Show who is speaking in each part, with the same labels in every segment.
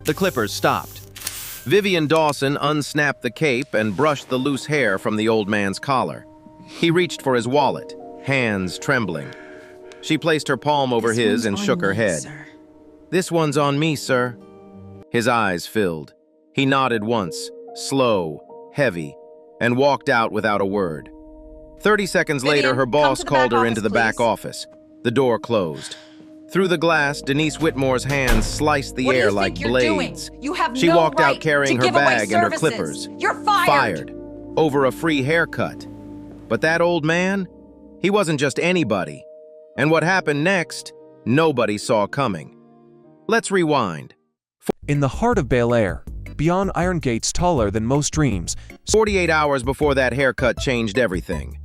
Speaker 1: The clippers stopped. Vivian Dawson unsnapped the cape and brushed the loose hair from the old man's collar. He reached for his wallet, hands trembling. She placed her palm over his and shook her head. "This one's on me, sir." His eyes filled. He nodded once, slow, heavy, and walked out without a word. 30 seconds later, her boss called her into the back office. The door closed. Through the glass, Denise Whitmore's hands sliced the air like blades. She walked out carrying her bag and her clippers.
Speaker 2: You're fired!
Speaker 1: Over a free haircut. But that old man? He wasn't just anybody. And what happened next, nobody saw coming. Let's rewind.
Speaker 3: In the heart of Bel Air, beyond iron gates taller than most dreams,
Speaker 1: 48 hours before that haircut changed everything.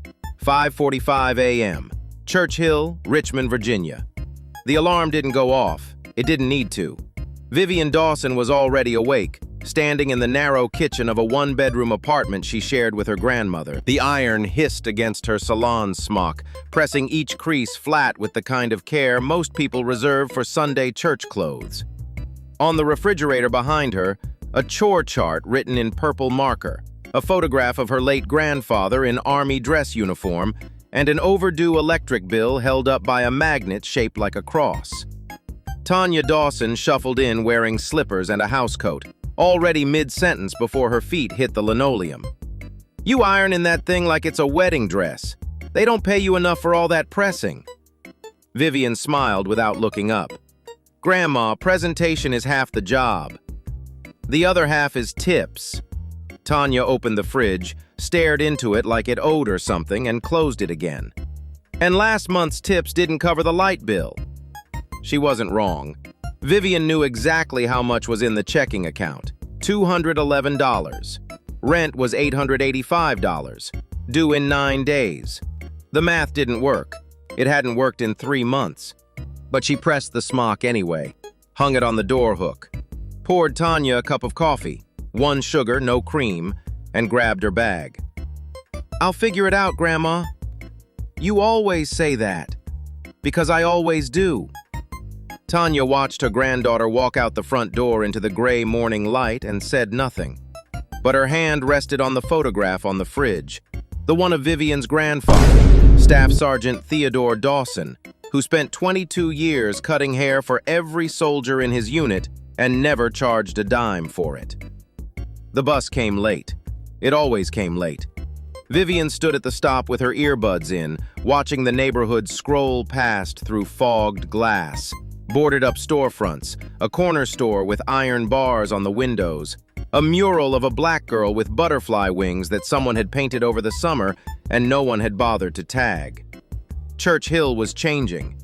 Speaker 1: 5:45 a.m. Church Hill, Richmond, Virginia. The alarm didn't go off. It didn't need to. Vivian Dawson was already awake, standing in the narrow kitchen of a one-bedroom apartment she shared with her grandmother. The iron hissed against her salon smock, pressing each crease flat with the kind of care most people reserve for Sunday church clothes. On the refrigerator behind her, a chore chart written in purple marker, a photograph of her late grandfather in army dress uniform, and an overdue electric bill held up by a magnet shaped like a cross. Tanya Dawson shuffled in wearing slippers and a housecoat, already mid-sentence before her feet hit the linoleum. "You ironing that thing like it's a wedding dress. They don't pay you enough for all that pressing." Vivian smiled without looking up. "Grandma, presentation is half the job. The other half is tips." Tanya opened the fridge, stared into it like it owed her something, and closed it again. "And last month's tips didn't cover the light bill." She wasn't wrong. Vivian knew exactly how much was in the checking account. $211. Rent was $885, due in 9 days. The math didn't work. It hadn't worked in 3 months. But she pressed the smock anyway, hung it on the door hook, poured Tanya a cup of coffee, 1 sugar, no cream, and grabbed her bag. "I'll figure it out, Grandma." "You always say that." "Because I always do." Tanya watched her granddaughter walk out the front door into the gray morning light and said nothing. But her hand rested on the photograph on the fridge, the one of Vivian's grandfather, Staff Sergeant Theodore Dawson, who spent 22 years cutting hair for every soldier in his unit and never charged a dime for it. The bus came late. It always came late. Vivian stood at the stop with her earbuds in, watching the neighborhood scroll past through fogged glass, boarded up storefronts, a corner store with iron bars on the windows, a mural of a black girl with butterfly wings that someone had painted over the summer and no one had bothered to tag. Church Hill was changing.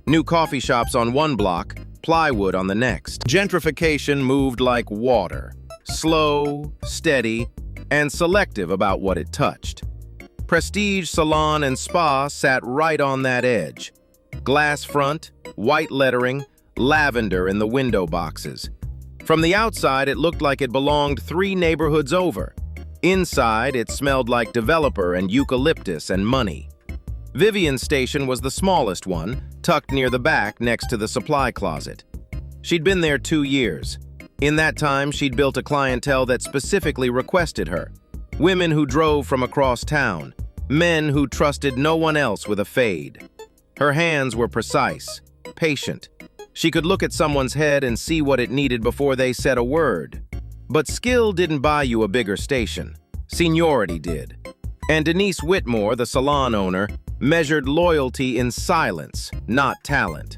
Speaker 1: New coffee shops on one block, plywood on the next. Gentrification moved like water, slow, steady, and selective about what it touched. Prestige Salon and Spa sat right on that edge. Glass front, white lettering, lavender in the window boxes. From the outside, it looked like it belonged 3 neighborhoods over. Inside, it smelled like developer and eucalyptus and money. Vivian's station was the smallest one, tucked near the back next to the supply closet. She'd been there 2 years. In that time, she'd built a clientele that specifically requested her. Women who drove from across town, men who trusted no one else with a fade. Her hands were precise, patient. She could look at someone's head and see what it needed before they said a word. But skill didn't buy you a bigger station. Seniority did. And Denise Whitmore, the salon owner, measured loyalty in silence, not talent.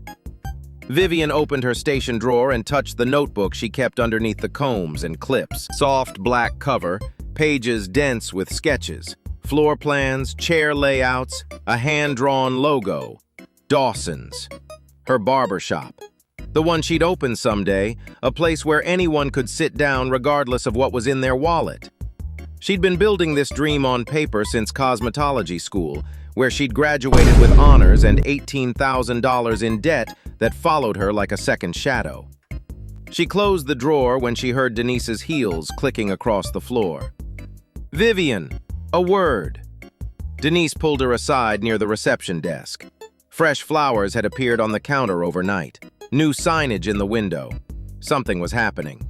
Speaker 1: Vivian opened her station drawer and touched the notebook she kept underneath the combs and clips. Soft black cover, pages dense with sketches, floor plans, chair layouts, a hand-drawn logo. Dawson's. Her barber shop. The one she'd open someday, a place where anyone could sit down regardless of what was in their wallet. She'd been building this dream on paper since cosmetology school, where she'd graduated with honors and $18,000 in debt that followed her like a second shadow. She closed the drawer when she heard Denise's heels clicking across the floor. "Vivian, a word." Denise pulled her aside near the reception desk. Fresh flowers had appeared on the counter overnight. New signage in the window. Something was happening.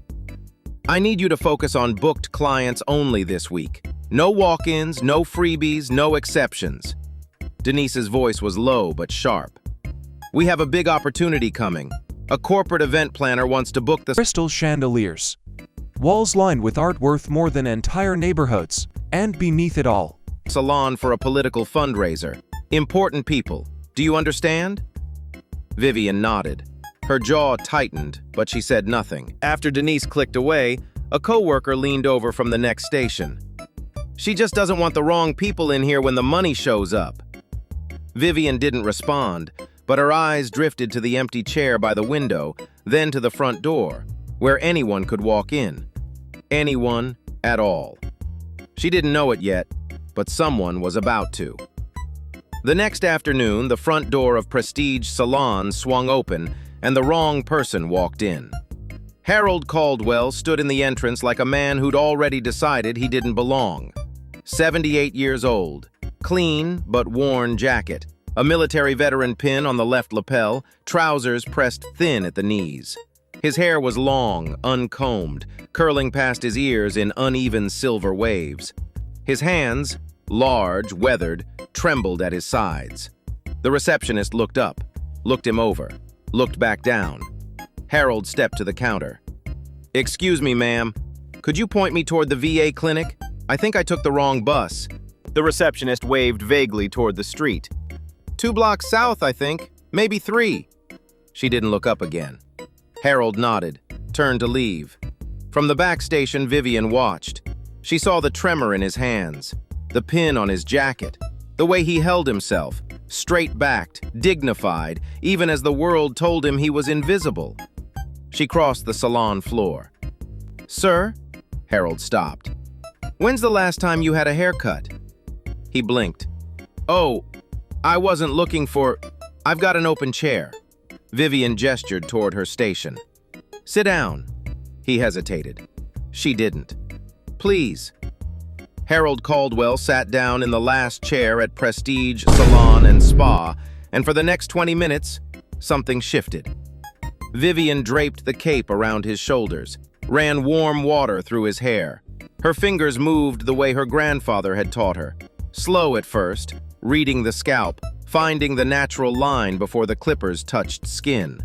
Speaker 1: I need you to focus on booked clients only this week. No walk-ins, no freebies, no exceptions. Denise's voice was low but sharp. We have a big opportunity coming. A corporate event planner wants to book the
Speaker 3: crystal chandeliers. Walls lined with art worth more than entire neighborhoods. And beneath it all,
Speaker 1: salon for a political fundraiser. Important people. Do you understand? Vivian nodded. Her jaw tightened, but she said nothing. After Denise clicked away, a coworker leaned over from the next station. She just doesn't want the wrong people in here when the money shows up. Vivian didn't respond, but her eyes drifted to the empty chair by the window, then to the front door, where anyone could walk in. Anyone at all. She didn't know it yet, but someone was about to. The next afternoon, the front door of Prestige Salon swung open, and the wrong person walked in. Harold Caldwell stood in the entrance like a man who'd already decided he didn't belong. 78 years old, clean but worn jacket, a military veteran pin on the left lapel, trousers pressed thin at the knees. His hair was long, uncombed, curling past his ears in uneven silver waves. His hands, large, weathered, trembled at his sides. The receptionist looked up, looked him over, looked back down. Harold stepped to the counter. "Excuse me, ma'am. Could you point me toward the VA clinic? I think I took the wrong bus." The receptionist waved vaguely toward the street. 2 blocks south, I think. Maybe 3. She didn't look up again. Harold nodded, turned to leave. From the back station, Vivian watched. She saw the tremor in his hands, the pin on his jacket, the way he held himself, straight-backed, dignified, even as the world told him he was invisible. She crossed the salon floor. "Sir?" Harold stopped. "When's the last time you had a haircut?" He blinked. "Oh, I wasn't looking for... I've got an open chair." Vivian gestured toward her station. "Sit down." He hesitated. She didn't. "Please." Harold Caldwell sat down in the last chair at Prestige Salon and Spa, and for the next 20 minutes, something shifted. Vivian draped the cape around his shoulders, ran warm water through his hair. Her fingers moved the way her grandfather had taught her. Slow at first, reading the scalp, finding the natural line before the clippers touched skin.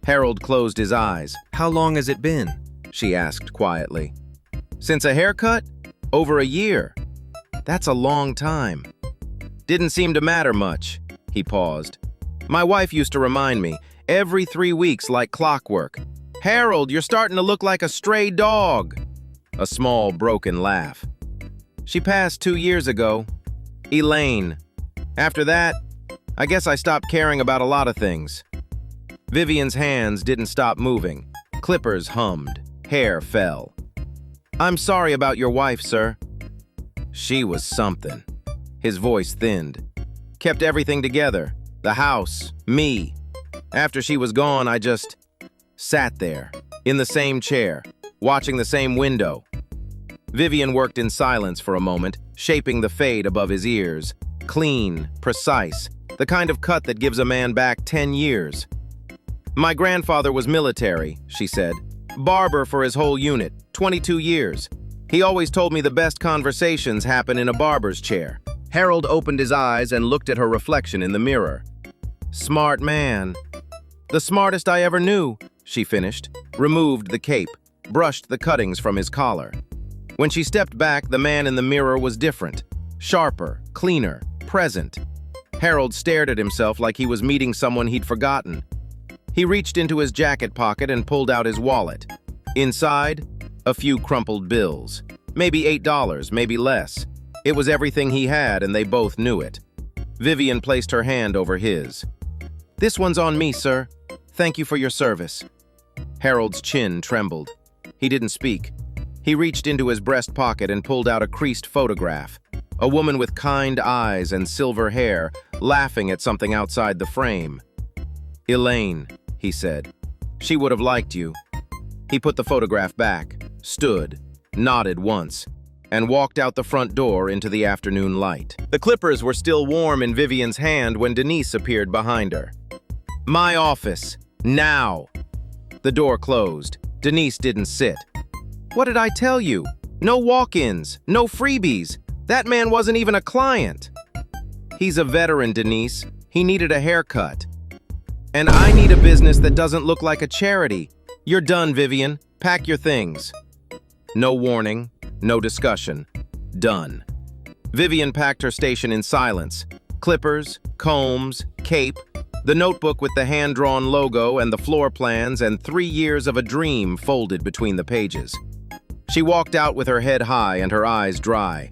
Speaker 1: Harold closed his eyes. "How long has it been?" she asked quietly. "Since a haircut? Over a year. That's a long time." "Didn't seem to matter much." He paused. "My wife used to remind me, every 3 weeks like clockwork. 'Harold, you're starting to look like a stray dog.'" A small, broken laugh. "She passed 2 years ago. Elaine. After that, I guess I stopped caring about a lot of things." Vivian's hands didn't stop moving. Clippers hummed. Hair fell. "I'm sorry about your wife, sir." She was something. His voice thinned. Kept everything together. The house, me. After she was gone, I just sat there, in the same chair, watching the same window. Vivian worked in silence for a moment, shaping the fade above his ears. Clean, precise, the kind of cut that gives a man back 10 years. "My grandfather was military," she said. "Barber for his whole unit, 22 years. He always told me the best conversations happen in a barber's chair." Harold opened his eyes and looked at her reflection in the mirror. "Smart man." "The smartest I ever knew," she finished, removed the cape, brushed the cuttings from his collar. When she stepped back, the man in the mirror was different. Sharper, cleaner, present. Harold stared at himself like he was meeting someone he'd forgotten. He reached into his jacket pocket and pulled out his wallet. Inside, a few crumpled bills. Maybe $8, maybe less. It was everything he had, and they both knew it. Vivian placed her hand over his. "This one's on me, sir. Thank you for your service." Harold's chin trembled. He didn't speak. He reached into his breast pocket and pulled out a creased photograph. A woman with kind eyes and silver hair, laughing at something outside the frame. "Elaine," he said. "She would have liked you." He put the photograph back, stood, nodded once, and walked out the front door into the afternoon light. The clippers were still warm in Vivian's hand when Denise appeared behind her. "My office, now." The door closed. Denise didn't sit. What did I tell you? No walk-ins, no freebies. That man wasn't even a client. He's a veteran, Denise. He needed a haircut. And I need a business that doesn't look like a charity. You're done, Vivian. Pack your things. No warning, no discussion. Done. Vivian packed her station in silence. Clippers, combs, cape, the notebook with the hand-drawn logo and the floor plans and 3 years of a dream folded between the pages. She walked out with her head high and her eyes dry.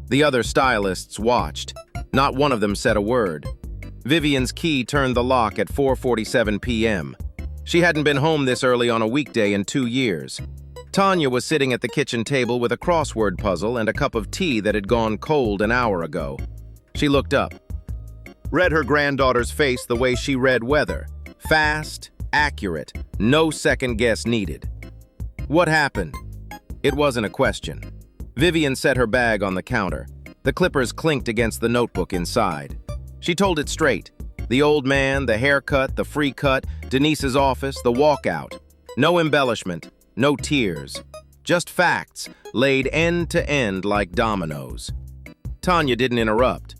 Speaker 1: The other stylists watched. Not one of them said a word. Vivian's key turned the lock at 4:47 p.m. She hadn't been home this early on a weekday in 2 years. Tanya was sitting at the kitchen table with a crossword puzzle and a cup of tea that had gone cold an hour ago. She looked up. Read her granddaughter's face the way she read weather. Fast, accurate, no second guess needed. What happened? It wasn't a question. Vivian set her bag on the counter. The clippers clinked against the notebook inside. She told it straight. The old man, the haircut, the free cut, Denise's office, the walkout. No embellishment, no tears. Just facts, laid end to end like dominoes. Tanya didn't interrupt.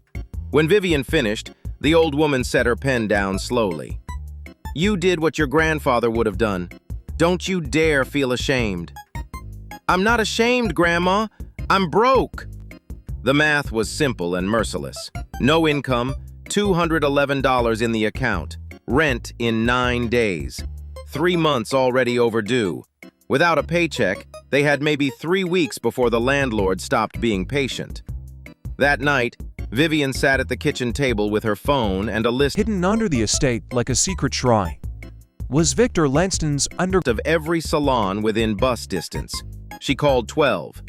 Speaker 1: When Vivian finished, the old woman set her pen down slowly. You did what your grandfather would have done. Don't you dare feel ashamed. I'm not ashamed, Grandma. I'm broke. The math was simple and merciless. No income, $211 in the account. Rent in 9 days. 3 months already overdue. Without a paycheck, they had maybe 3 weeks before the landlord stopped being patient. That night, Vivian sat at the kitchen table with her phone and a list
Speaker 3: Hidden under the estate like a secret shrine was Victor Lanston's
Speaker 1: of every salon within bus distance. She called 12.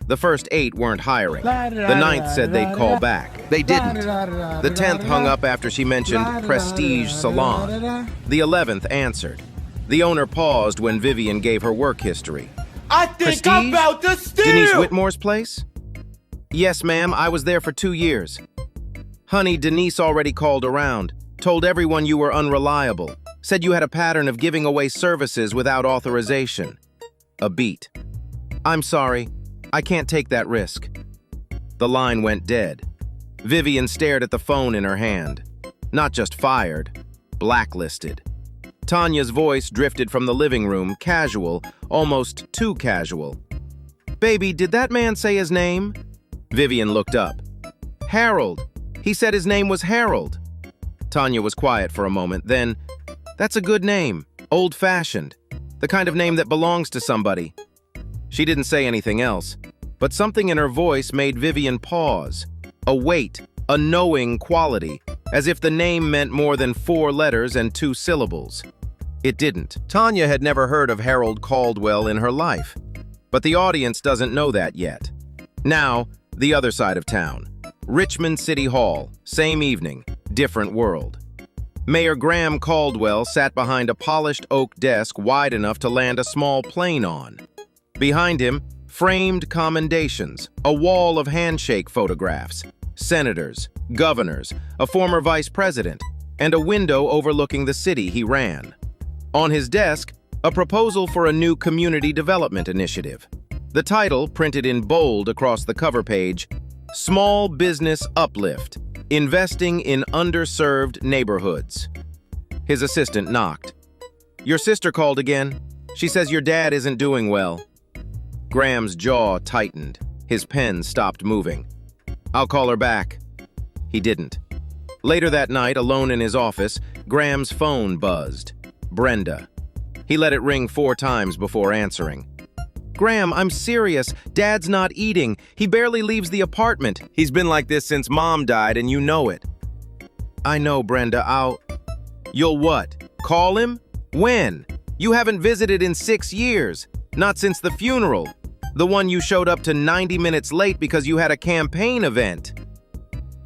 Speaker 1: The first 8 weren't hiring. The 9th said they'd call back. They didn't. The 10th hung up after she mentioned Prestige Salon. The 11th answered. The owner paused when Vivian gave her work history.
Speaker 2: I think I'm about to steal!
Speaker 1: Denise Whitmore's place? Yes, ma'am, I was there for 2 years. Honey, Denise already called around, told everyone you were unreliable, said you had a pattern of giving away services without authorization. A beat. I'm sorry, I can't take that risk. The line went dead. Vivian stared at the phone in her hand. Not just fired, blacklisted. Tanya's voice drifted from the living room, casual, almost too casual. Baby, did that man say his name? Vivian looked up. Harold. He said his name was Harold. Tanya was quiet for a moment, then, that's a good name, old-fashioned, the kind of name that belongs to somebody. She didn't say anything else, but something in her voice made Vivian pause. A weight, a knowing quality, as if the name meant more than 4 letters and 2 syllables. It didn't. Tanya had never heard of Harold Caldwell in her life, but the audience doesn't know that yet. Now, the other side of town. Richmond City Hall, same evening, different world. Mayor Graham Caldwell sat behind a polished oak desk wide enough to land a small plane on. Behind him, framed commendations, a wall of handshake photographs, senators, governors, a former vice president, and a window overlooking the city he ran. On his desk, a proposal for a new community development initiative. The title, printed in bold across the cover page, Small Business Uplift, Investing in Underserved Neighborhoods. His assistant knocked. Your sister called again. She says your dad isn't doing well. Graham's jaw tightened. His pen stopped moving. I'll call her back. He didn't. Later that night, alone in his office, Graham's phone buzzed. Brenda. He let it ring 4 times before answering. Graham, I'm serious. Dad's not eating. He barely leaves the apartment. He's been like this since Mom died, and you know it. I know, Brenda. You'll what? Call him? When? You haven't visited in 6 years. Not since the funeral. The one you showed up to 90 minutes late because you had a campaign event.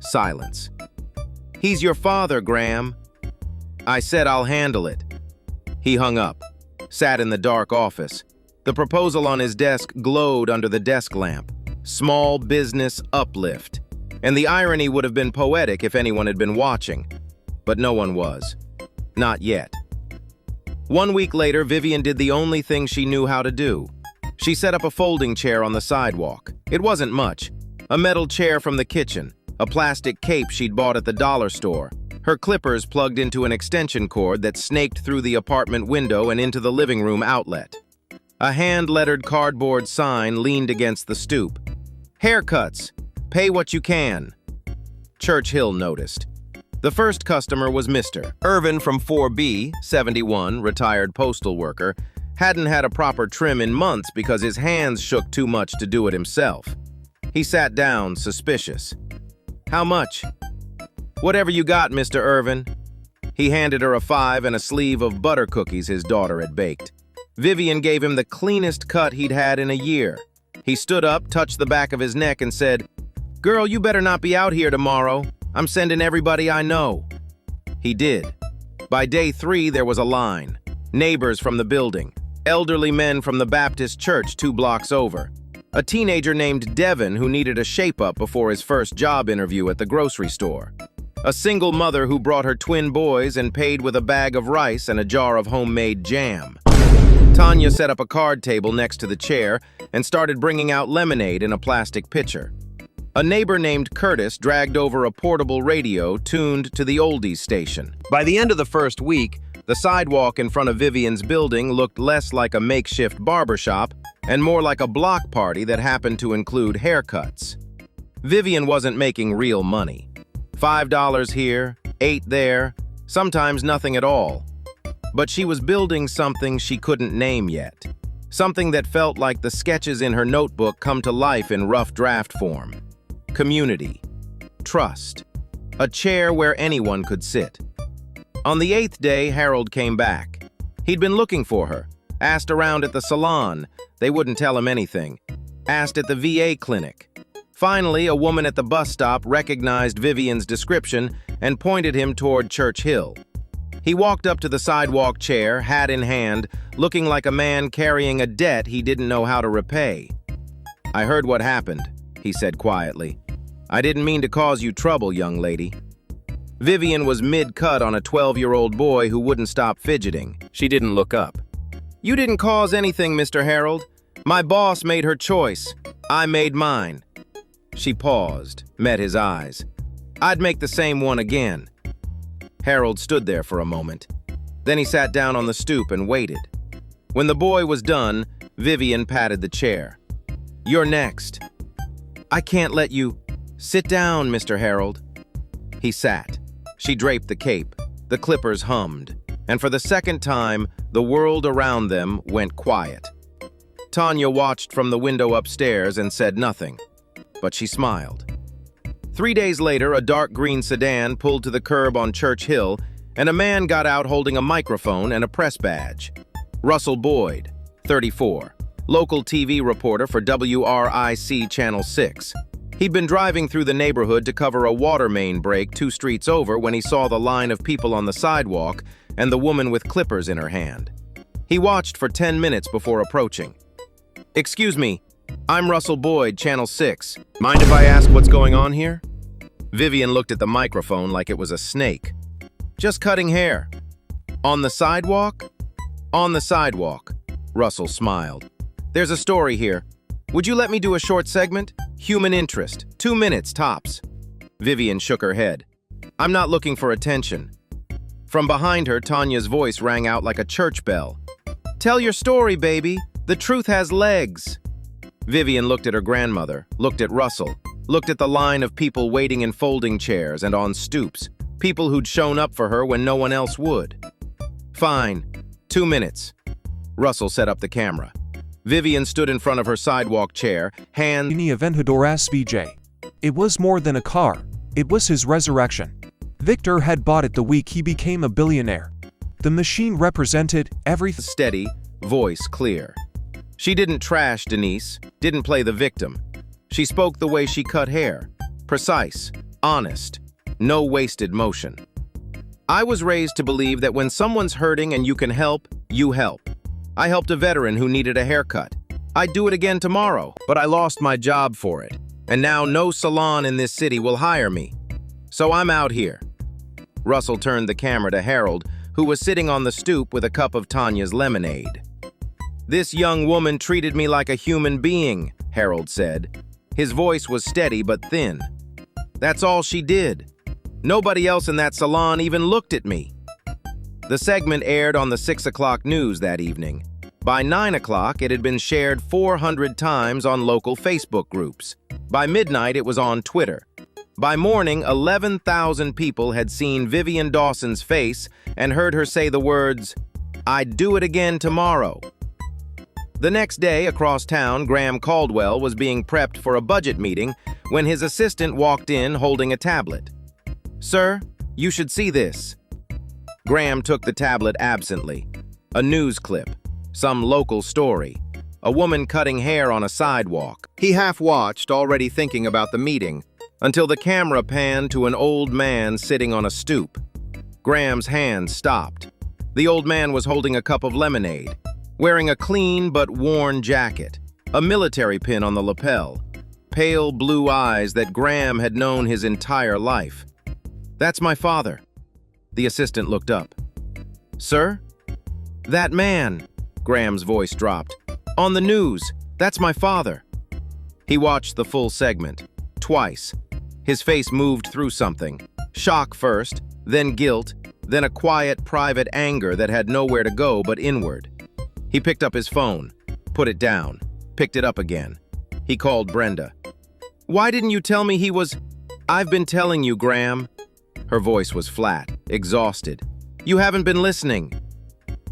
Speaker 1: Silence. He's your father, Graham. I said I'll handle it. He hung up, sat in the dark office. The proposal on his desk glowed under the desk lamp. Small business uplift. And the irony would have been poetic if anyone had been watching. But no one was. Not yet. 1 week later, Vivian did the only thing she knew how to do. She set up a folding chair on the sidewalk. It wasn't much. A metal chair from the kitchen, a plastic cape she'd bought at the dollar store, her clippers plugged into an extension cord that snaked through the apartment window and into the living room outlet. A hand-lettered cardboard sign leaned against the stoop. Haircuts. Pay what you can. Church Hill noticed. The first customer was Mr. Irvin from 4B, 71, retired postal worker, hadn't had a proper trim in months because his hands shook too much to do it himself. He sat down, suspicious. How much? Whatever you got, Mr. Irvin. He handed her a $5 and a sleeve of butter cookies his daughter had baked. Vivian gave him the cleanest cut he'd had in a year. He stood up, touched the back of his neck, and said, "Girl, you better not be out here tomorrow. I'm sending everybody I know." He did. By day 3, there was a line. Neighbors from the building. Elderly men from the Baptist church 2 blocks over. A teenager named Devin who needed a shape-up before his first job interview at the grocery store. A single mother who brought her twin boys and paid with a bag of rice and a jar of homemade jam. Tanya set up a card table next to the chair and started bringing out lemonade in a plastic pitcher. A neighbor named Curtis dragged over a portable radio tuned to the oldies station. By the end of the first week, the sidewalk in front of Vivian's building looked less like a makeshift barbershop and more like a block party that happened to include haircuts. Vivian wasn't making real money. $5 here, $8 there, sometimes nothing at all. But she was building something she couldn't name yet. Something that felt like the sketches in her notebook come to life in rough draft form. Community. Trust. A chair where anyone could sit. On the 8th day, Harold came back. He'd been looking for her. Asked around at the salon. They wouldn't tell him anything. Asked at the VA clinic. Finally, a woman at the bus stop recognized Vivian's description and pointed him toward Church Hill. He walked up to the sidewalk chair, hat in hand, looking like a man carrying a debt he didn't know how to repay. "I heard what happened," he said quietly. "I didn't mean to cause you trouble, young lady." Vivian was mid-cut on a 12-year-old boy who wouldn't stop fidgeting. She didn't look up. "You didn't cause anything, Mr. Harold. My boss made her choice. I made mine." She paused, met his eyes. "I'd make the same one again." Harold stood there for a moment. Then he sat down on the stoop and waited. When the boy was done, Vivian patted the chair. "You're next." "I can't let you—" "Sit down, Mr. Harold." He sat. She draped the cape. The clippers hummed. And for the second time, the world around them went quiet. Tanya watched from the window upstairs and said nothing. But she smiled. 3 days later, a dark green sedan pulled to the curb on Church Hill, and a man got out holding a microphone and a press badge. Russell Boyd, 34, local TV reporter for WRIC Channel 6. He'd been driving through the neighborhood to cover a water main break 2 streets over when he saw the line of people on the sidewalk and the woman with clippers in her hand. He watched for 10 minutes before approaching. "Excuse me, I'm Russell Boyd, Channel 6. Mind if I ask what's going on here?" Vivian looked at the microphone like it was a snake. "Just cutting hair." "On the sidewalk?" "On the sidewalk." Russell smiled. "There's a story here. Would you let me do a short segment? Human interest. 2 minutes, tops." Vivian shook her head. "I'm not looking for attention." From behind her, Tanya's voice rang out like a church bell. "Tell your story, baby. The truth has legs." Vivian looked at her grandmother, looked at Russell, looked at the line of people waiting in folding chairs and on stoops, people who'd shown up for her when no one else would. "Fine. 2 minutes." Russell set up the camera. Vivian stood in front of her sidewalk chair, hand
Speaker 3: Ini Aventador SVJ. It was more than a car. It was his resurrection. Victor had bought it the week he became a billionaire. The machine represented everything.
Speaker 1: Steady, voice clear. She didn't trash Denise, didn't play the victim. She spoke the way she cut hair. Precise, honest, no wasted motion. "I was raised to believe that when someone's hurting and you can help, you help. I helped a veteran who needed a haircut. I'd do it again tomorrow, but I lost my job for it. And now no salon in this city will hire me. So I'm out here." Russell turned the camera to Harold, who was sitting on the stoop with a cup of Tanya's lemonade. "This young woman treated me like a human being," Harold said. His voice was steady but thin. "That's all she did. Nobody else in that salon even looked at me." The segment aired on the 6 o'clock news that evening. By 9 o'clock, it had been shared 400 times on local Facebook groups. By midnight, it was on Twitter. By morning, 11,000 people had seen Vivian Dawson's face and heard her say the words, "I'd do it again tomorrow." The next day, across town, Graham Caldwell was being prepped for a budget meeting when his assistant walked in holding a tablet. "Sir, you should see this." Graham took the tablet absently. A news clip. Some local story. A woman cutting hair on a sidewalk. He half-watched, already thinking about the meeting, until the camera panned to an old man sitting on a stoop. Graham's hand stopped. The old man was holding a cup of lemonade, wearing a clean but worn jacket, a military pin on the lapel, pale blue eyes that Graham had known his entire life. "That's my father." The assistant looked up. "Sir?" "That man," Graham's voice dropped. "On the news, that's my father." He watched the full segment, twice. His face moved through something. Shock first, then guilt, then a quiet, private anger that had nowhere to go but inward. He picked up his phone, put it down, picked it up again. He called Brenda. "Why didn't you tell me he was—" "I've been telling you, Graham." Her voice was flat, exhausted. "You haven't been listening."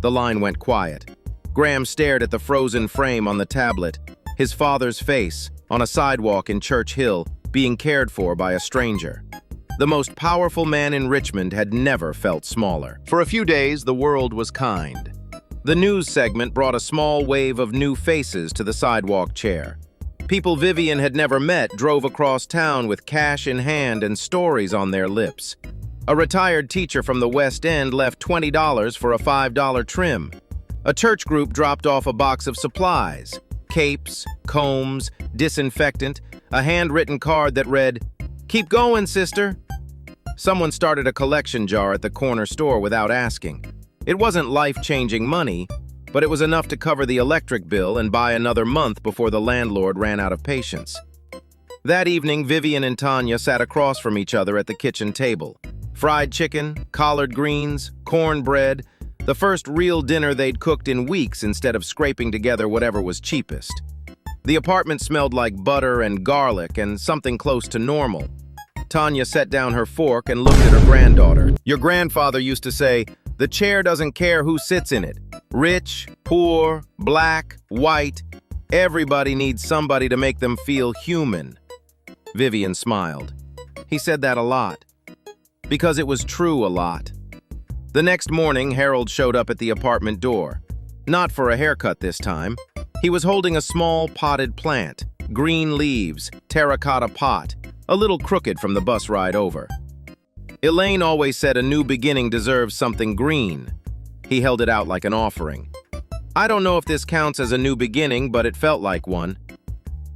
Speaker 1: The line went quiet. Graham stared at the frozen frame on the tablet, his father's face, on a sidewalk in Church Hill, being cared for by a stranger. The most powerful man in Richmond had never felt smaller. For a few days, the world was kind. The news segment brought a small wave of new faces to the sidewalk chair. People Vivian had never met drove across town with cash in hand and stories on their lips. A retired teacher from the West End left $20 for a $5 trim. A church group dropped off a box of supplies, capes, combs, disinfectant, a handwritten card that read, "Keep going, sister." Someone started a collection jar at the corner store without asking. It wasn't life-changing money, but it was enough to cover the electric bill and buy another month before the landlord ran out of patience. That evening, Vivian and Tanya sat across from each other at the kitchen table. Fried chicken, collard greens, cornbread, the first real dinner they'd cooked in weeks instead of scraping together whatever was cheapest. The apartment smelled like butter and garlic and something close to normal. Tanya set down her fork and looked at her granddaughter. "Your grandfather used to say, 'The chair doesn't care who sits in it. Rich, poor, black, white. Everybody needs somebody to make them feel human.'" Vivian smiled. He said that a lot. Because it was true a lot. The next morning, Harold showed up at the apartment door. Not for a haircut this time. He was holding a small potted plant, green leaves, terracotta pot, a little crooked from the bus ride over. Elaine always said a new beginning deserves something green. He held it out like an offering. "I don't know if this counts as a new beginning, but it felt like one."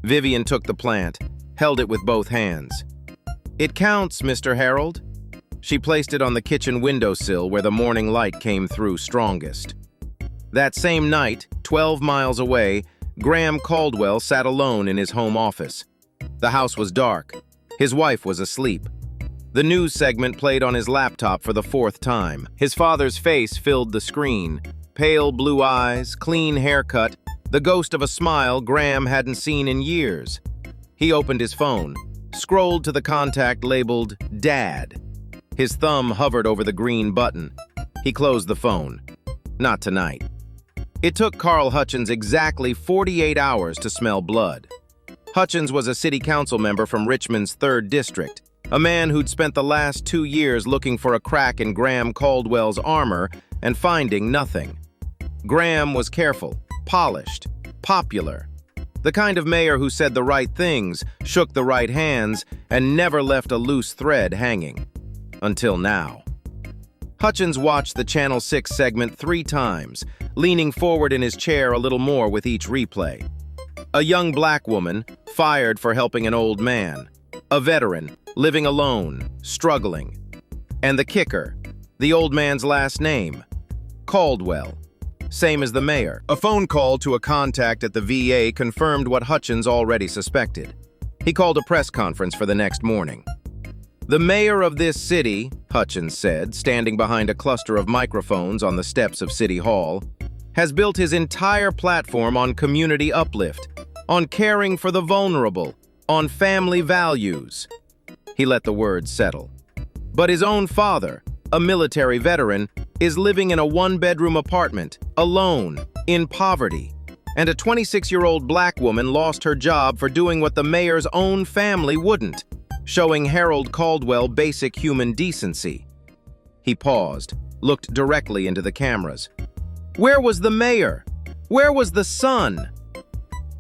Speaker 1: Vivian took the plant, held it with both hands. "It counts, Mr. Harold." She placed it on the kitchen windowsill where the morning light came through strongest. That same night, 12 miles away, Graham Caldwell sat alone in his home office. The house was dark. His wife was asleep. The news segment played on his laptop for the 4th time. His father's face filled the screen. Pale blue eyes, clean haircut, the ghost of a smile Graham hadn't seen in years. He opened his phone, scrolled to the contact labeled Dad. His thumb hovered over the green button. He closed the phone. Not tonight. It took Carl Hutchins exactly 48 hours to smell blood. Hutchins was a city council member from Richmond's 3rd District, a man who'd spent the last 2 years looking for a crack in Graham Caldwell's armor and finding nothing. Graham was careful, polished, popular. The kind of mayor who said the right things, shook the right hands, and never left a loose thread hanging. Until now. Hutchins watched the Channel 6 segment 3 times, leaning forward in his chair a little more with each replay. A young black woman, fired for helping an old man. A veteran, living alone, struggling. And the kicker, The old man's last name, Caldwell, same as the mayor. A phone call to a contact at the VA confirmed what Hutchins already suspected. He called a press conference for the next morning. The mayor of this city, Hutchins said, standing behind a cluster of microphones on the steps of City Hall, has built his entire platform on community uplift, on caring for the vulnerable, on family values. He let the words settle. But his own father, a military veteran, is living in a one-bedroom apartment, alone, in poverty. And a 26-year-old black woman lost her job for doing what the mayor's own family wouldn't, showing Harold Caldwell basic human decency. He paused, looked directly into the cameras. Where was the mayor? Where was the son?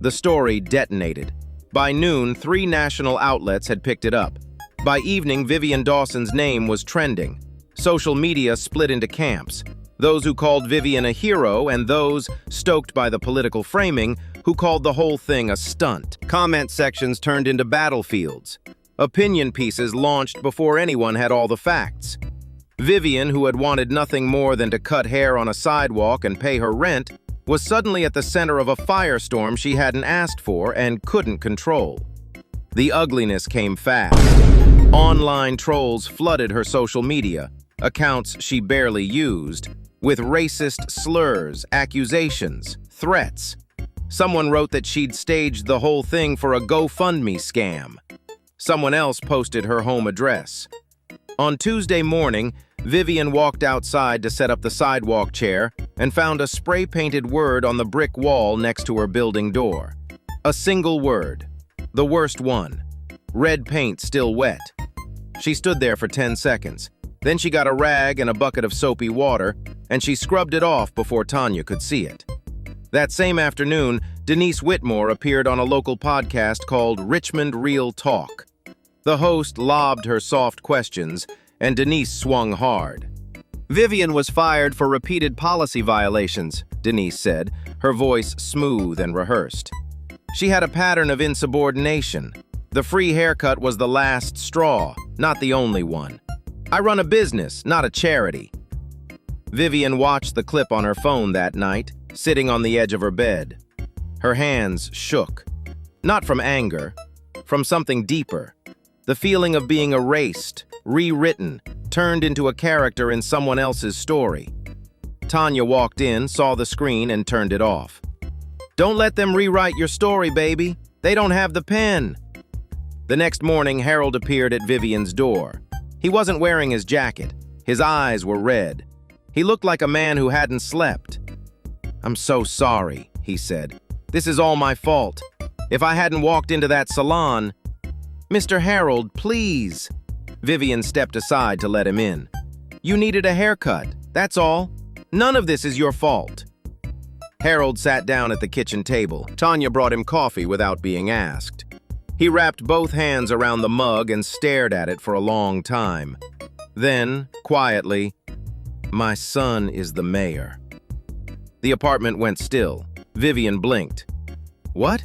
Speaker 1: The story detonated. By noon, 3 national outlets had picked it up. By evening, Vivian Dawson's name was trending. Social media split into camps. Those who called Vivian a hero and those, stoked by the political framing, who called the whole thing a stunt. Comment sections turned into battlefields. Opinion pieces launched before anyone had all the facts. Vivian, who had wanted nothing more than to cut hair on a sidewalk and pay her rent, was suddenly at the center of a firestorm she hadn't asked for and couldn't control. The ugliness came fast. Online trolls flooded her social media, accounts she barely used, with racist slurs, accusations, threats. Someone wrote that she'd staged the whole thing for a GoFundMe scam. Someone else posted her home address. On Tuesday morning, Vivian walked outside to set up the sidewalk chair and found a spray-painted word on the brick wall next to her building door. A single word. The worst one. Red paint still wet. She stood there for 10 seconds. Then she got a rag and a bucket of soapy water, and she scrubbed it off before Tanya could see it. That same afternoon, Denise Whitmore appeared on a local podcast called Richmond Real Talk. The host lobbed her soft questions, and Denise swung hard. Vivian was fired for repeated policy violations, Denise said, her voice smooth and rehearsed. She had a pattern of insubordination. The free haircut was the last straw, not the only one. I run a business, not a charity. Vivian watched the clip on her phone that night, sitting on the edge of her bed. Her hands shook. Not from anger, from something deeper. The feeling of being erased, rewritten, turned into a character in someone else's story. Tanya walked in, saw the screen, and turned it off. Don't let them rewrite your story, baby. They don't have the pen. The next morning, Harold appeared at Vivian's door. He wasn't wearing his jacket. His eyes were red. He looked like a man who hadn't slept. I'm so sorry, he said. This is all my fault. If I hadn't walked into that salon... Mr. Harold, please. Vivian stepped aside to let him in. You needed a haircut, that's all. None of this is your fault. Harold sat down at the kitchen table. Tanya brought him coffee without being asked. He wrapped both hands around the mug and stared at it for a long time. Then, quietly, my son is the mayor. The apartment went still. Vivian blinked. What?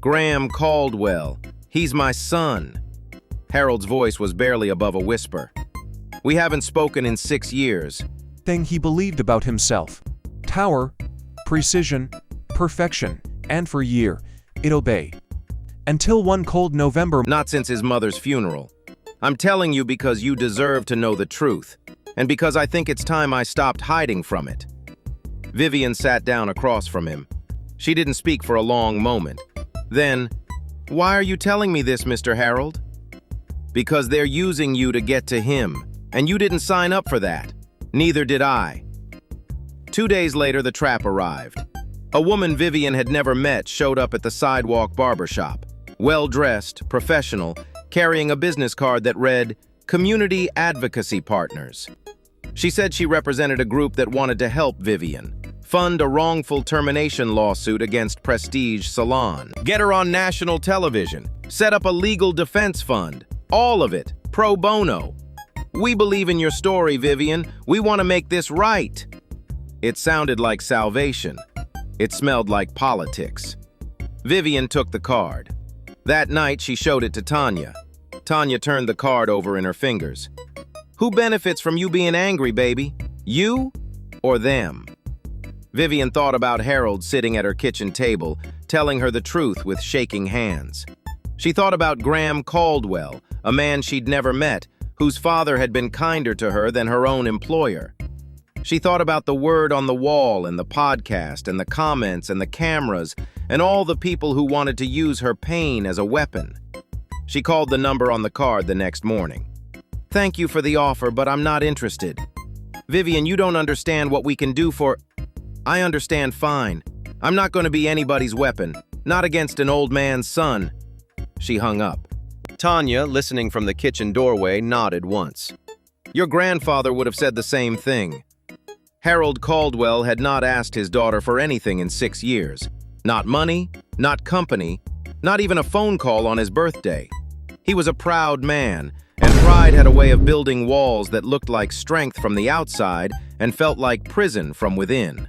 Speaker 1: Graham Caldwell. He's my son. Harold's voice was barely above a whisper. We haven't spoken in 6 years.
Speaker 3: Thing he believed about himself. Tower, precision, perfection, and for a year, it obeyed. Until one cold November.
Speaker 1: Not since his mother's funeral. I'm telling you because you deserve to know the truth, and because I think it's time I stopped hiding from it. Vivian sat down across from him. She didn't speak for a long moment. Then, why are you telling me this, Mr. Harold? Because they're using you to get to him, and you didn't sign up for that. Neither did I. 2 days later, the trap arrived. A woman Vivian had never met showed up at the sidewalk barbershop. Well-dressed, professional, carrying a business card that read, Community Advocacy Partners. She said she represented a group that wanted to help Vivian, fund a wrongful termination lawsuit against Prestige Salon, get her on national television, set up a legal defense fund, all of it, pro bono. We believe in your story, Vivian. We want to make this right. It sounded like salvation. It smelled like politics. Vivian took the card. That night, she showed it to Tanya. Tanya turned the card over in her fingers. Who benefits from you being angry, baby? You or them? Vivian thought about Harold sitting at her kitchen table, telling her the truth with shaking hands. She thought about Graham Caldwell, a man she'd never met, whose father had been kinder to her than her own employer. She thought about the word on the wall and the podcast and the comments and the cameras and all the people who wanted to use her pain as a weapon. She called the number on the card the next morning. "Thank you for the offer, but I'm not interested. Vivian, you don't understand what we can do for—" "I understand fine. I'm not going to be anybody's weapon, not against an old man's son." She hung up. Tanya, listening from the kitchen doorway, nodded once. Your grandfather would have said the same thing. Harold Caldwell had not asked his daughter for anything in 6 years. Not money, not company, not even a phone call on his birthday. He was a proud man, and pride had a way of building walls that looked like strength from the outside and felt like prison from within.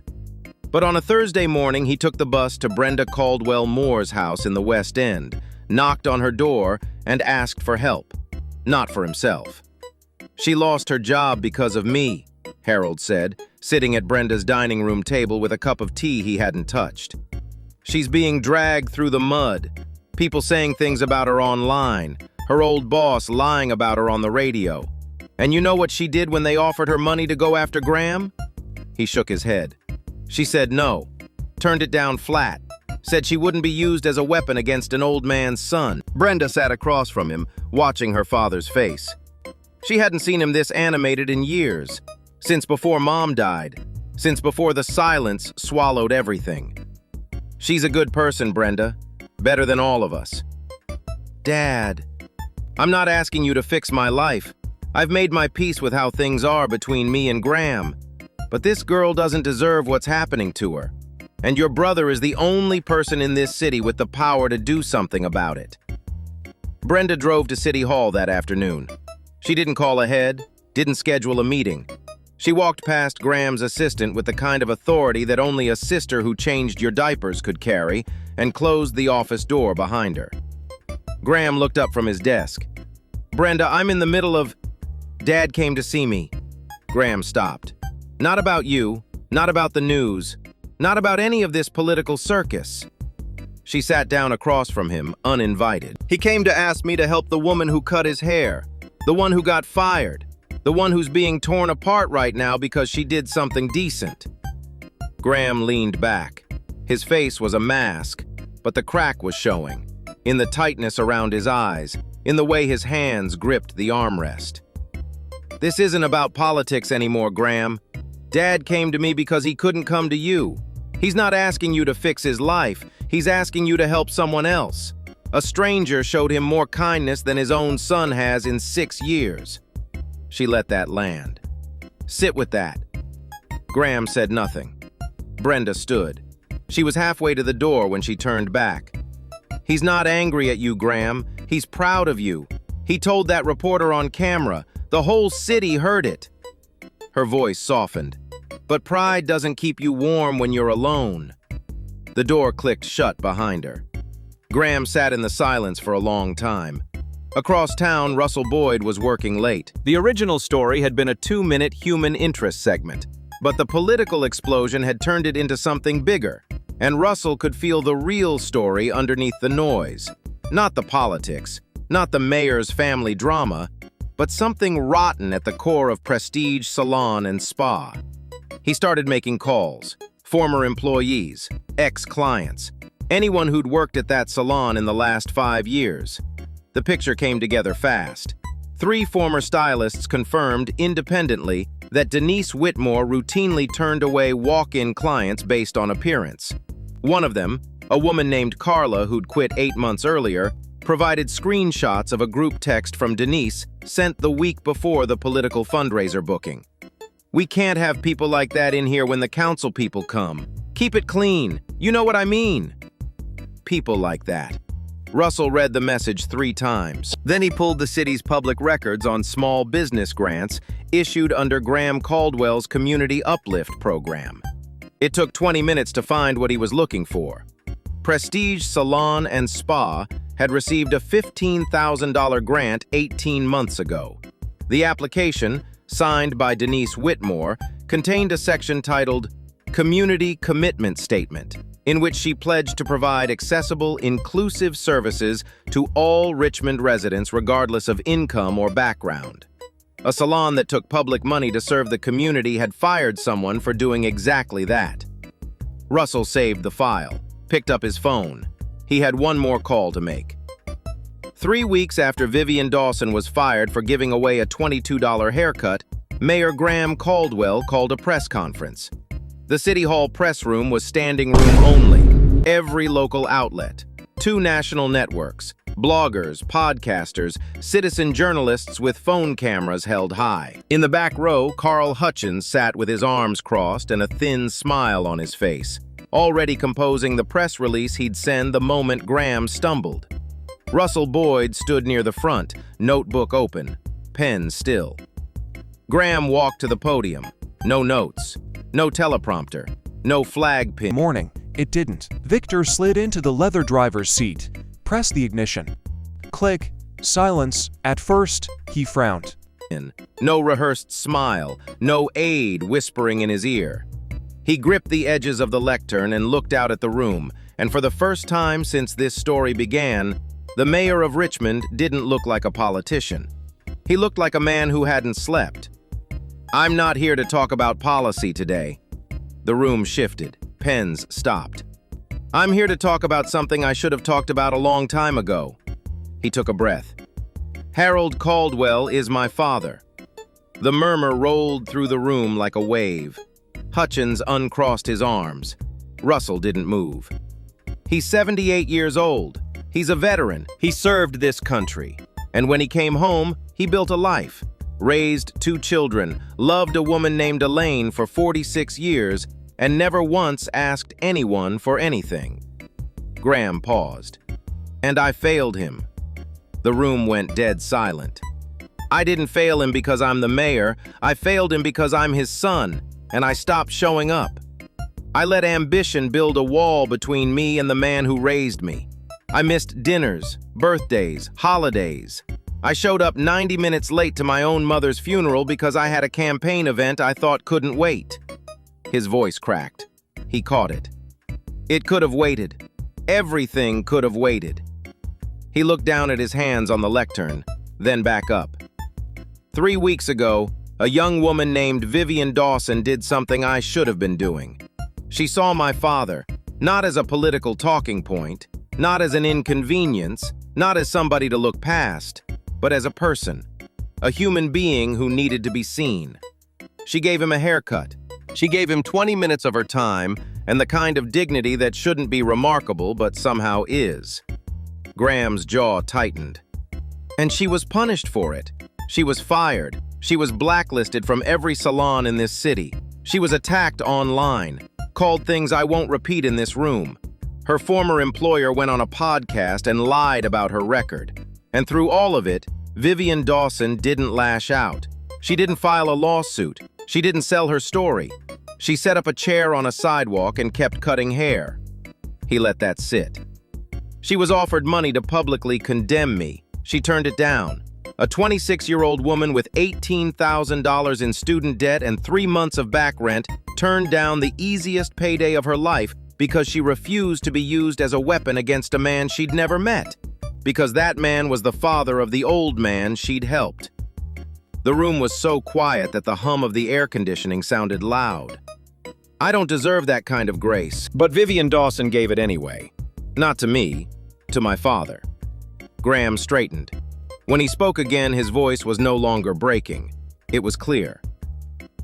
Speaker 1: But on a Thursday morning, he took the bus to Brenda Caldwell Moore's house in the West End, knocked on her door, and asked for help. Not for himself. "She lost her job because of me," Harold said, sitting at Brenda's dining room table with a cup of tea he hadn't touched. "She's being dragged through the mud. People saying things about her online, her old boss lying about her on the radio. And you know what she did when they offered her money to go after Graham?" He shook his head. "She said no, turned it down flat, said she wouldn't be used as a weapon against an old man's son." Brenda sat across from him, watching her father's face. She hadn't seen him this animated in years, since before Mom died, since before the silence swallowed everything. "She's a good person, Brenda, better than all of us." "Dad, I'm not asking you to fix my life. I've made my peace with how things are between me and Graham. But this girl doesn't deserve what's happening to her. And your brother is the only person in this city with the power to do something about it." Brenda drove to City Hall that afternoon. She didn't call ahead, didn't schedule a meeting. She walked past Graham's assistant with the kind of authority that only a sister who changed your diapers could carry, and closed the office door behind her. Graham looked up from his desk. "Brenda, I'm in the middle of—" "Dad came to see me." Graham stopped. "Not about you, not about the news, not about any of this political circus." She sat down across from him, uninvited. "He came to ask me to help the woman who cut his hair, the one who got fired, the one who's being torn apart right now because she did something decent." Graham leaned back. His face was a mask, but the crack was showing, in the tightness around his eyes, in the way his hands gripped the armrest. "This isn't about politics anymore, Graham. Dad came to me because he couldn't come to you. He's not asking you to fix his life. He's asking you to help someone else. A stranger showed him more kindness than his own son has in 6 years." She let that land. "Sit with that." Graham said nothing. Brenda stood. She was halfway to the door when she turned back. "He's not angry at you, Graham. He's proud of you. He told that reporter on camera. The whole city heard it." Her voice softened. "But pride doesn't keep you warm when you're alone." The door clicked shut behind her. Graham sat in the silence for a long time. Across town, Russell Boyd was working late. The original story had been a 2-minute human interest segment, but the political explosion had turned it into something bigger, and Russell could feel the real story underneath the noise. Not the politics, not the mayor's family drama, but something rotten at the core of Prestige Salon and Spa. He started making calls. Former employees, ex-clients, anyone who'd worked at that salon in the last 5 years. The picture came together fast. 3 former stylists confirmed independently that Denise Whitmore routinely turned away walk-in clients based on appearance. One of them, a woman named Carla who'd quit 8 months earlier, provided screenshots of a group text from Denise sent the week before the political fundraiser booking. "We can't have people like that in here when the council people come. Keep it clean. You know what I mean." People like that. Russell read the message 3 times. Then he pulled the city's public records on small business grants issued under Graham Caldwell's Community Uplift program. It took 20 minutes to find what he was looking for. Prestige Salon and Spa had received a $15,000 grant 18 months ago. The application, signed by Denise Whitmore, contained a section titled Community Commitment Statement, in which she pledged to provide accessible, inclusive services to all Richmond residents regardless of income or background. A salon that took public money to serve the community had fired someone for doing exactly that. Russell saved the file, picked up his phone. He had one more call to make. 3 weeks after Vivian Dawson was fired for giving away a $22 haircut, Mayor Graham Caldwell called a press conference. The City Hall press room was standing room only. Every local outlet, 2 national networks, bloggers, podcasters, citizen journalists with phone cameras held high. In the back row, Carl Hutchins sat with his arms crossed and a thin smile on his face, already composing the press release he'd send the moment Graham stumbled. Russell Boyd stood near the front, notebook open, pen still. Graham walked to the podium. No notes, no teleprompter, no flag pin.
Speaker 3: Morning. It didn't. Victor slid into the leather driver's seat, pressed the ignition. Click. Silence. At first, he frowned.
Speaker 1: No rehearsed smile, no aide whispering in his ear. He gripped the edges of the lectern and looked out at the room, and for the first time since this story began, the mayor of Richmond didn't look like a politician. He looked like a man who hadn't slept. "I'm not here to talk about policy today." The room shifted. Pens stopped. "I'm here to talk about something I should have talked about a long time ago." He took a breath. "Harold Caldwell is my father." The murmur rolled through the room like a wave. Hutchins uncrossed his arms. Russell didn't move. "He's 78 years old. He's a veteran. He served this country. And when he came home, he built a life, raised 2 children, loved a woman named Elaine for 46 years, and never once asked anyone for anything." Graham paused. "And I failed him." The room went dead silent. "I didn't fail him because I'm the mayor. I failed him because I'm his son, and I stopped showing up. I let ambition build a wall between me and the man who raised me. I missed dinners, birthdays, holidays. I showed up 90 minutes late to my own mother's funeral because I had a campaign event I thought couldn't wait." His voice cracked. He caught it. It could have waited. Everything could have waited. He looked down at his hands on the lectern, then back up. 3 weeks ago, a young woman named Vivian Dawson did something I should have been doing. She saw my father, not as a political talking point, not as an inconvenience, not as somebody to look past, but as a person, a human being who needed to be seen. She gave him a haircut. She gave him 20 minutes of her time and the kind of dignity that shouldn't be remarkable but somehow is. Graham's jaw tightened. And she was punished for it. She was fired. She was blacklisted from every salon in this city. She was attacked online, called things I won't repeat in this room. Her former employer went on a podcast and lied about her record. And through all of it, Vivian Dawson didn't lash out. She didn't file a lawsuit. She didn't sell her story. She set up a chair on a sidewalk and kept cutting hair. He let that sit. She was offered money to publicly condemn me. She turned it down. A 26-year-old woman with $18,000 in student debt and 3 months of back rent turned down the easiest payday of her life because she refused to be used as a weapon against a man she'd never met, because that man was the father of the old man she'd helped. The room was so quiet that the hum of the air conditioning sounded loud. I don't deserve that kind of grace, but Vivian Dawson gave it anyway. Not to me, to my father. Graham straightened. When he spoke again, his voice was no longer breaking. It was clear.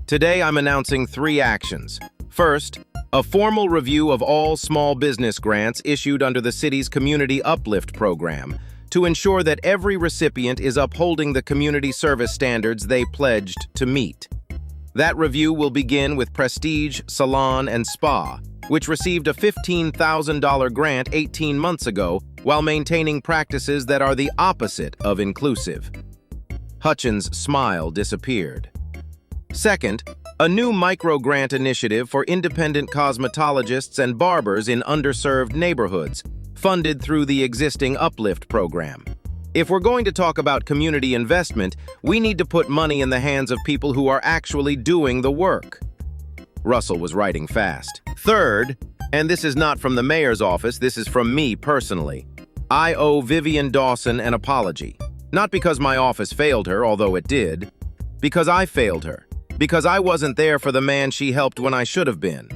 Speaker 1: Today, I'm announcing 3 actions. First, a formal review of all small business grants issued under the city's Community Uplift program to ensure that every recipient is upholding the community service standards they pledged to meet. That review will begin with Prestige Salon and Spa, which received a $15,000 grant 18 months ago while maintaining practices that are the opposite of inclusive. Hutchins' smile disappeared. Second, a new micro-grant initiative for independent cosmetologists and barbers in underserved neighborhoods, funded through the existing Uplift program. If we're going to talk about community investment, we need to put money in the hands of people who are actually doing the work. Russell was writing fast. Third, and this is not from the mayor's office, this is from me personally. I owe Vivian Dawson an apology. Not because my office failed her, although it did. Because I failed her. Because I wasn't there for the man she helped when I should have been.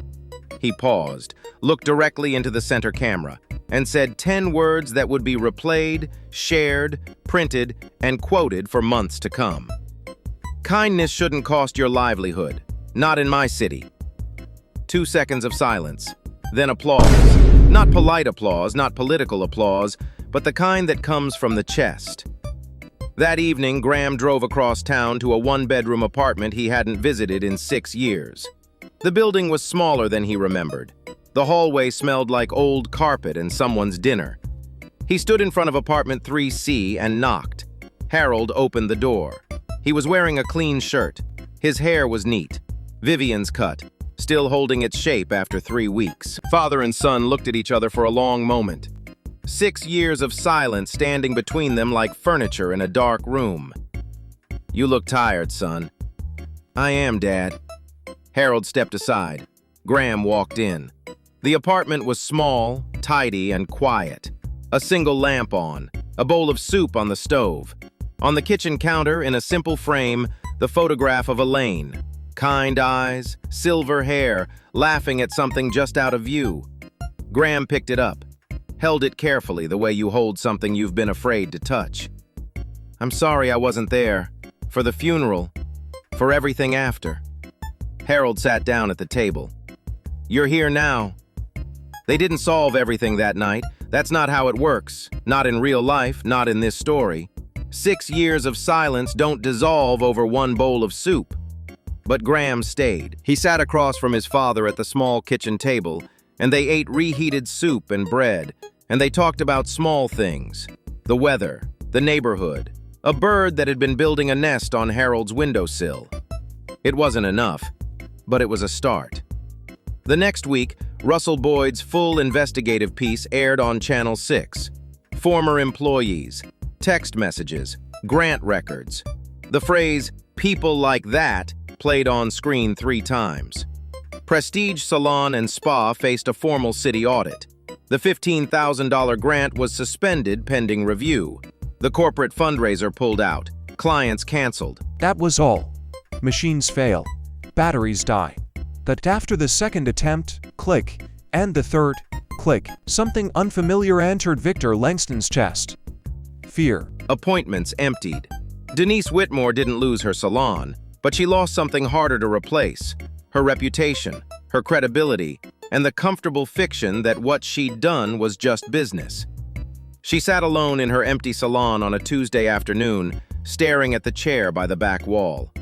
Speaker 1: He paused, looked directly into the center camera, and said 10 words that would be replayed, shared, printed, and quoted for months to come. Kindness shouldn't cost your livelihood. Not in my city. 2 seconds of silence. Then applause. Not polite applause, not political applause, but the kind that comes from the chest. That evening, Graham drove across town to a one-bedroom apartment he hadn't visited in 6 years. The building was smaller than he remembered. The hallway smelled like old carpet and someone's dinner. He stood in front of apartment 3C and knocked. Harold opened the door. He was wearing a clean shirt. His hair was neat. Vivian's cut, still holding its shape after 3 weeks. Father and son looked at each other for a long moment. 6 years of silence standing between them like furniture in a dark room. "You look tired, son." "I am, Dad." Harold stepped aside. Graham walked in. The apartment was small, tidy, and quiet. A single lamp on, a bowl of soup on the stove. On the kitchen counter, in a simple frame, the photograph of Elaine. Kind eyes, silver hair, laughing at something just out of view. Graham picked it up, held it carefully the way you hold something you've been afraid to touch. "I'm sorry I wasn't there. For the funeral. For everything after." Harold sat down at the table. "You're here now." They didn't solve everything that night. That's not how it works. Not in real life, not in this story. 6 years of silence don't dissolve over one bowl of soup. But Graham stayed. He sat across from his father at the small kitchen table, and they ate reheated soup and bread, and they talked about small things. The weather, the neighborhood, a bird that had been building a nest on Harold's windowsill. It wasn't enough, but it was a start. The next week, Russell Boyd's full investigative piece aired on Channel 6. Former employees, text messages, grant records. The phrase, "people like that," played on screen 3 times. Prestige Salon and Spa faced a formal city audit. The $15,000 grant was suspended pending review. The corporate fundraiser pulled out. Clients canceled.
Speaker 3: That was all. Machines fail. Batteries die. But after the second attempt, click, and the third, click, something unfamiliar entered Victor Langston's chest. Fear.
Speaker 1: Appointments emptied. Denise Whitmore didn't lose her salon, but she lost something harder to replace. Her reputation, her credibility, and the comfortable fiction that what she'd done was just business. She sat alone in her empty salon on a Tuesday afternoon, staring at the chair by the back wall.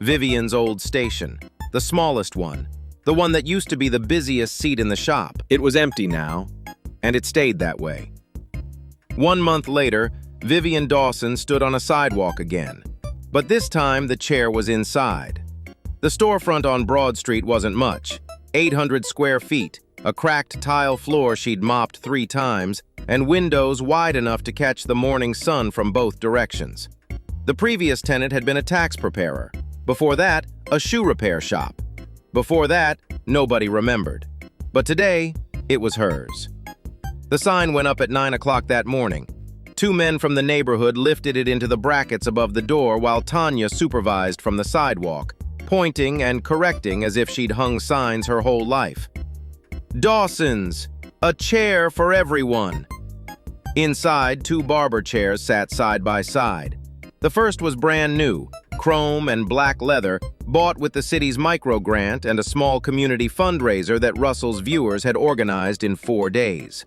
Speaker 1: Vivian's old station, the smallest one, the one that used to be the busiest seat in the shop. It was empty now, and it stayed that way. 1 month later, Vivian Dawson stood on a sidewalk again, but this time the chair was inside. The storefront on Broad Street wasn't much, 800 square feet, a cracked tile floor she'd mopped 3 times, and windows wide enough to catch the morning sun from both directions. The previous tenant had been a tax preparer. Before that, a shoe repair shop. Before that, nobody remembered. But today, it was hers. The sign went up at 9 o'clock that morning. 2 men from the neighborhood lifted it into the brackets above the door while Tanya supervised from the sidewalk, pointing and correcting as if she'd hung signs her whole life. "Dawson's, a chair for everyone." Inside, 2 barber chairs sat side by side. The first was brand new, chrome and black leather, bought with the city's micro grant and a small community fundraiser that Russell's viewers had organized in 4 days.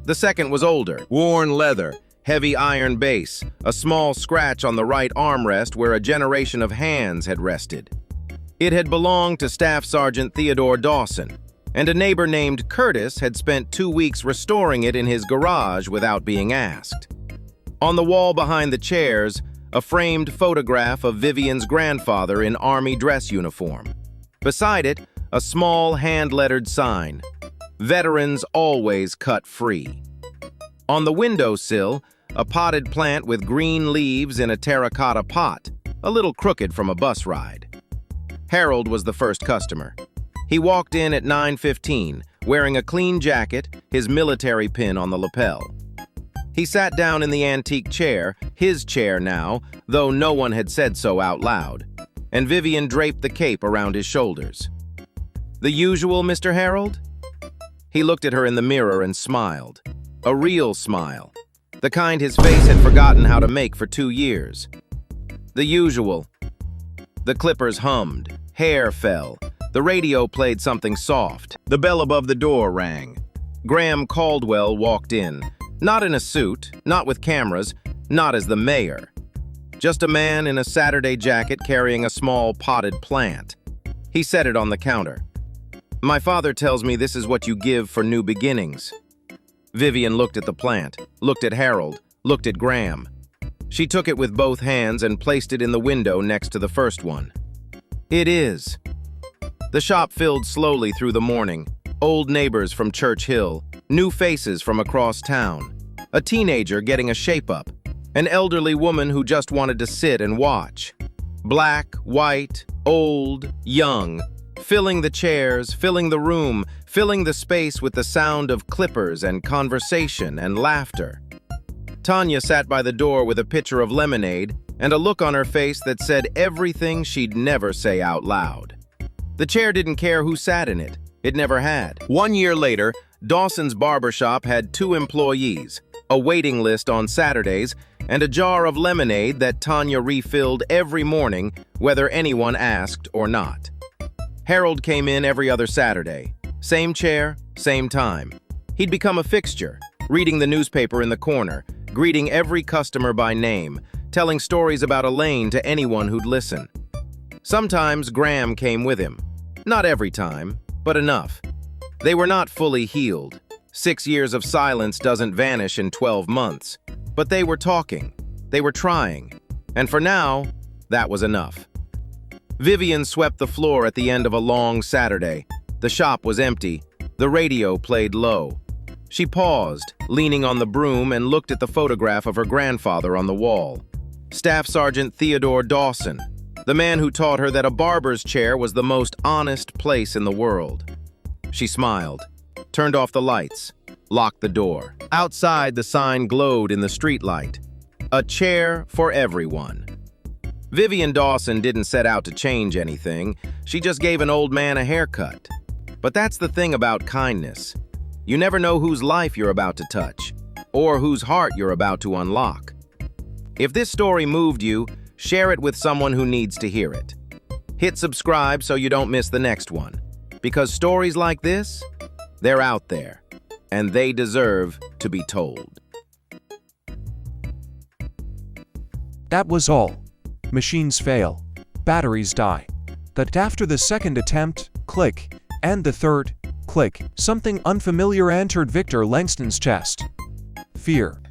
Speaker 1: The second was older, worn leather, heavy iron base, a small scratch on the right armrest where a generation of hands had rested. It had belonged to Staff Sergeant Theodore Dawson, and a neighbor named Curtis had spent 2 weeks restoring it in his garage without being asked. On the wall behind the chairs, a framed photograph of Vivian's grandfather in army dress uniform. Beside it, a small hand-lettered sign, "Veterans always cut free." On the windowsill, a potted plant with green leaves in a terracotta pot, a little crooked from a bus ride. Harold was the first customer. He walked in at 9:15, wearing a clean jacket, his military pin on the lapel. He sat down in the antique chair, his chair now, though no one had said so out loud, and Vivian draped the cape around his shoulders. "The usual, Mr. Harold?" He looked at her in the mirror and smiled. A real smile. The kind his face had forgotten how to make for 2 years. "The usual." The clippers hummed. Hair fell. The radio played something soft. The bell above the door rang. Graham Caldwell walked in. Not in a suit, not with cameras, not as the mayor. Just a man in a Saturday jacket carrying a small potted plant. He set it on the counter. "My father tells me this is what you give for new beginnings." Vivian looked at the plant, looked at Harold, looked at Graham. She took it with both hands and placed it in the window next to the first one. "It is." The shop filled slowly through the morning. Old neighbors from Church Hill, new faces from across town, a teenager getting a shape-up, an elderly woman who just wanted to sit and watch. Black, white, old, young, filling the chairs, filling the room, filling the space with the sound of clippers and conversation and laughter. Tanya sat by the door with a pitcher of lemonade and a look on her face that said everything she'd never say out loud. The chair didn't care who sat in it. It never had. 1 year later, Dawson's barbershop had 2 employees, a waiting list on Saturdays, and a jar of lemonade that Tanya refilled every morning, whether anyone asked or not. Harold came in every other Saturday. Same chair, same time. He'd become a fixture, reading the newspaper in the corner, greeting every customer by name, telling stories about Elaine to anyone who'd listen. Sometimes Graham came with him. Not every time, but enough. They were not fully healed. 6 years of silence doesn't vanish in 12 months. But they were talking. They were trying. And for now, that was enough. Vivian swept the floor at the end of a long Saturday. The shop was empty. The radio played low. She paused, leaning on the broom, and looked at the photograph of her grandfather on the wall. Staff Sergeant Theodore Dawson, the man who taught her that a barber's chair was the most honest place in the world. She smiled, turned off the lights, locked the door. Outside, the sign glowed in the streetlight. A chair for everyone. Vivian Dawson didn't set out to change anything. She just gave an old man a haircut. But that's the thing about kindness. You never know whose life you're about to touch, or whose heart you're about to unlock. If this story moved you, share it with someone who needs to hear it. Hit subscribe so you don't miss the next one. Because stories like this, they're out there, and they deserve to be told.
Speaker 3: That was all. Machines fail. Batteries die. That after the second attempt, click, and the third, click, something unfamiliar entered Victor Langston's chest. Fear.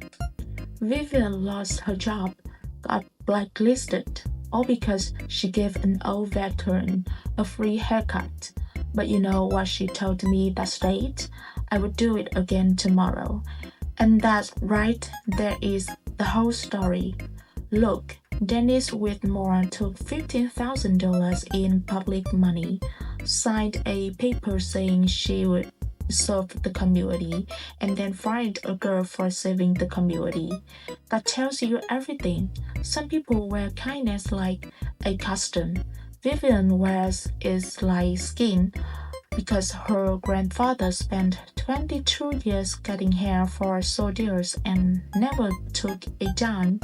Speaker 4: Vivian lost her job, got blacklisted, all because she gave an old veteran a free haircut. But you know what she told me that date? I would do it again tomorrow. And that's right, there is the whole story. Look, Dennis Whitmore took $15,000 in public money, signed a paper saying she would serve the community, and then fired a girl for saving the community. That tells you everything. Some people wear kindness like a custom. Vivian wears it like skin because her grandfather spent 22 years cutting hair for soldiers and never took a dime.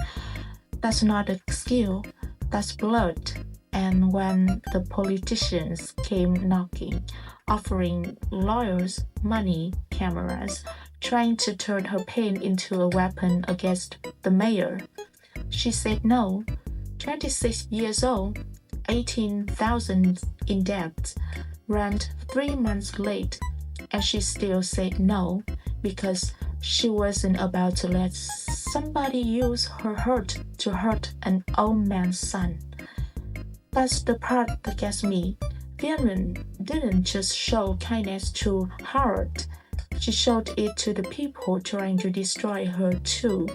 Speaker 4: That's not a skill, that's blood. And when the politicians came knocking, offering lawyers money, cameras, trying to turn her pain into a weapon against the mayor, she said no. 26 years old, 18,000 in debt, rent 3 months late, and she still said no because she wasn't about to let somebody use her hurt to hurt an old man's son. That's the part that gets me. Vivian didn't just show kindness to Howard. She showed it to the people trying to destroy her too.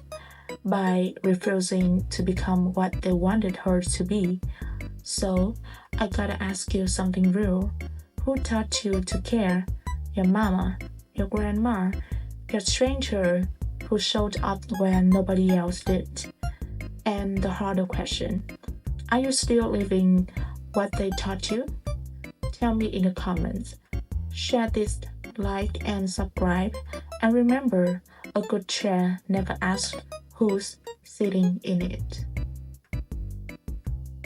Speaker 4: by refusing to become what they wanted her to be. So, I gotta ask you something real. Who taught you to care? Your mama, your grandma, your stranger who showed up when nobody else did? And the harder question, are you still living what they taught you? Tell me in the comments. Share this, like, and subscribe. And remember, a good chair never asks who's sitting in it.